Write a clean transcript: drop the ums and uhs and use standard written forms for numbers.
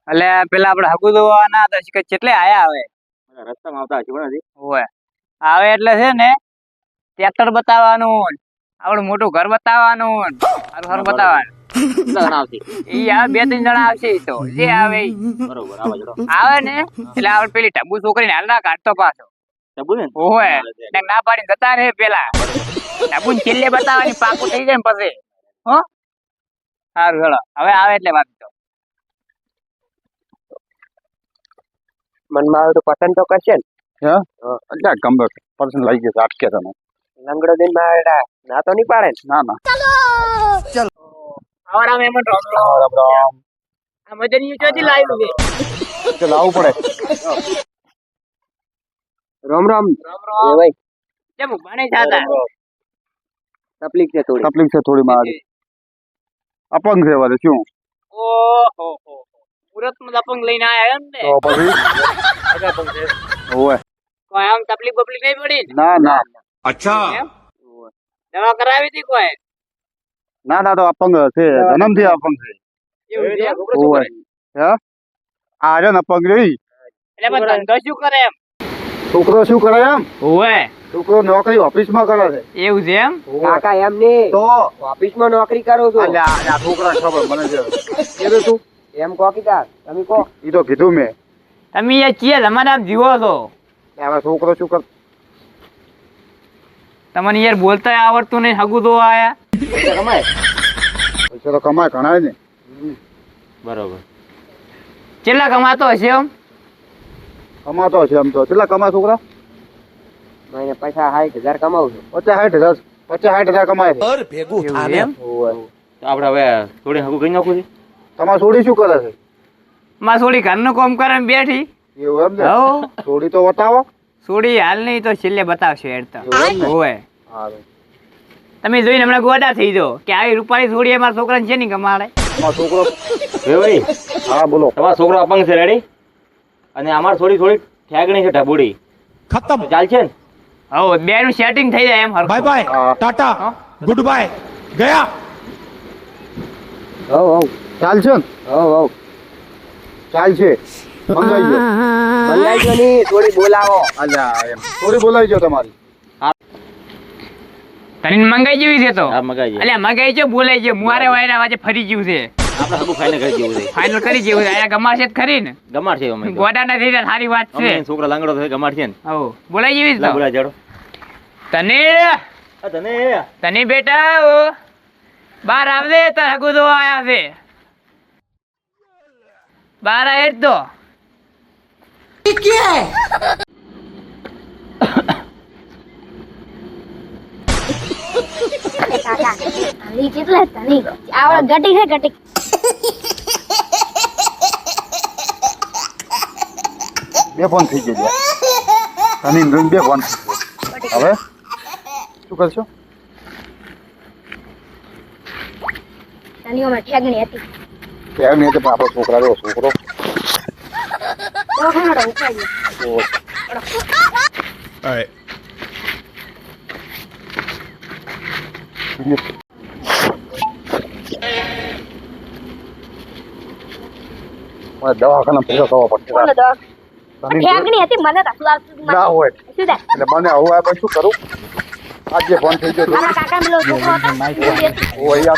એટલે પેલા આપડે હગુ દોવાના હતા કે કેટલે આયા આવે રસ્તામાં આવતા હશે પણ હજી હોય આવે એટલે છે ને ટ્રેક્ટર બતાવવાનું આપણું મોટું ઘર બતાવવાનું સારું સારું બતાવવાનું કેટલા જણા આવશે? ઈ આવે 2-3 જણા આવશે ઈ તો જે આવે ઈ. બરોબર આવે જડો આવે ને એટલે આપણે પેલી ટબુ છોકરીને હાલ ના કાઢતો પાછો ટબુ ને ઓય ને ના પાડીને જતા રહે પેલા ટબુને છેલ્લે બતાવવાની પાકું થઈ જાય ને પછી હો સારું હેલો હવે આવે એટલે વાત તો મનમાં આવે તો પસંદ તો કરશે ને એટલે કમ્બર પર્સન લઈ ગયો અટકે તમે લંગડો દિન માં ના તો નહીં પાડે ને? ના ના આવડા મેમન રોમલો આ મદની ચોથી લાવ્યું છે લાવવું પડે રોમ રોમ રોમ એ રોમ ભાઈ કેમ બને જાતા તકલીફ છે થોડી. તકલીફ છે થોડી મારી અપંગ છે વારે શું ઓહો મુરત માં દપંગ લઈને આયા એમ ને તો પછી ઓય કોઈ આમ તકલીફ બકલીફ નહીં પડી ને? ના ના એમ? દવા કરાવી હતી કોઈ ના ના તો અપંગ છે જન્મથી અપંગ છે એવું છે એમ? ઓય હે આ રહ્યો ને અપંગ રહી એટલે પણ ધંધો શું કરે એમ છોકરો શું કરે એમ ઓય છોકરો નોકરી ઓફિસમાં કરે છે એવું છે એમ કાકા એમ નહીં તો ઓફિસમાં નોકરી કરો છો આ છોકરા ખબર મને છે કીધું તું એમ કહો કીધા તમે કહો ઈ તો કીધું મેં તમે એ ચીએ તમારે આમ જીવો છો હવે છોકરો શું કર તમને યાર બોલતા આવડતું નહીં હગુ તો આયા કમાય પૈસા તો કમાય ઘણા ને બરોબર કેટલા કમાતો હશે એમ કમાતો છે એમ તો કેટલા કમાય છોકરા મહિને પૈસા 60,000 કમાવું છું 50-60 હજાર કમાય છે એવું છે એમ આપણે હવે થોડી હગું કરી નાખું છે તમારી છોડી શું કરે છે માં સોડી ઘરનું કામ કરે ને બેઠી એવું એમ ને હો છોડી તો બતાવો સોડી હાલ નહીં તો છેલ્લે બતાવશે યાર તો એવું એમ ને? હોય હારું. તમે જોઈને હમણાં ગોડા થઈ જાઓ કે આવી રૂપાળી સોડી અમારા છોકરાને છે નહીં કમાડે તમારો છોકરો ભાઈ હા બોલો તમારો છોકરો અપંગ છે રેડી અને અમાર થોડી ઠેગણી છે ઢબુડી खत्म ચાલશે ને હો બે નું સેટિંગ થઈ જાય એમ હરખું. बाय बाय हाँ। टाटा गुड बाय गया હવ ચાલશે ને હવ ચાલશે સમજાઈ ગયો મંગાઈ ગયો ની થોડી બોલાવો અલ્યા એમ થોડી બોલાવી ગયો તમારી તને મંગાઈ જેવી છે તો હા મગાઈ જાય અલ્યા મંગાઈ છે બોલાઈ છે મુવારે વાયરા વાજે ફરી ગયું છે આપણે હગું ફાઈનલ કરી દેવું છે ફાઇનલ કરી જેવું છે આયા ગમાશે જ ખરી ને ગમાડ છે અમે ગોડા ના થઈ જાય સારી વાત છે છોકરા લાંગડો છે ગમાડ છે ને હો બોલાઈ જેવી છે તો બોલા જડો તને આ તને તને બેટા ઓ બાર આવજે તાર હગુ તો આયા છે બાર આય જ તો કાકા આની કેટલા તની આવડ ગટી છે ગટી બે ફોન થઈ ગયો તની ઇન્દ્રન બે ફોન હવે શું કરશો તનીઓ માં ઠેગણી હતી એમ નહીં તો પણ આપણો છોકરા રહ્યો છોકરો તો ખાડો ઉપાડી દવાખાના પૈસા થવા પડશે બોલો દો તની ઠેગણી હતી મને તો ના હોય શું થાય એટલે મને હવે આ શું કરું આજે ફોન થઈ ગયો મારા કાકા પેલો છોકરો હતો હોય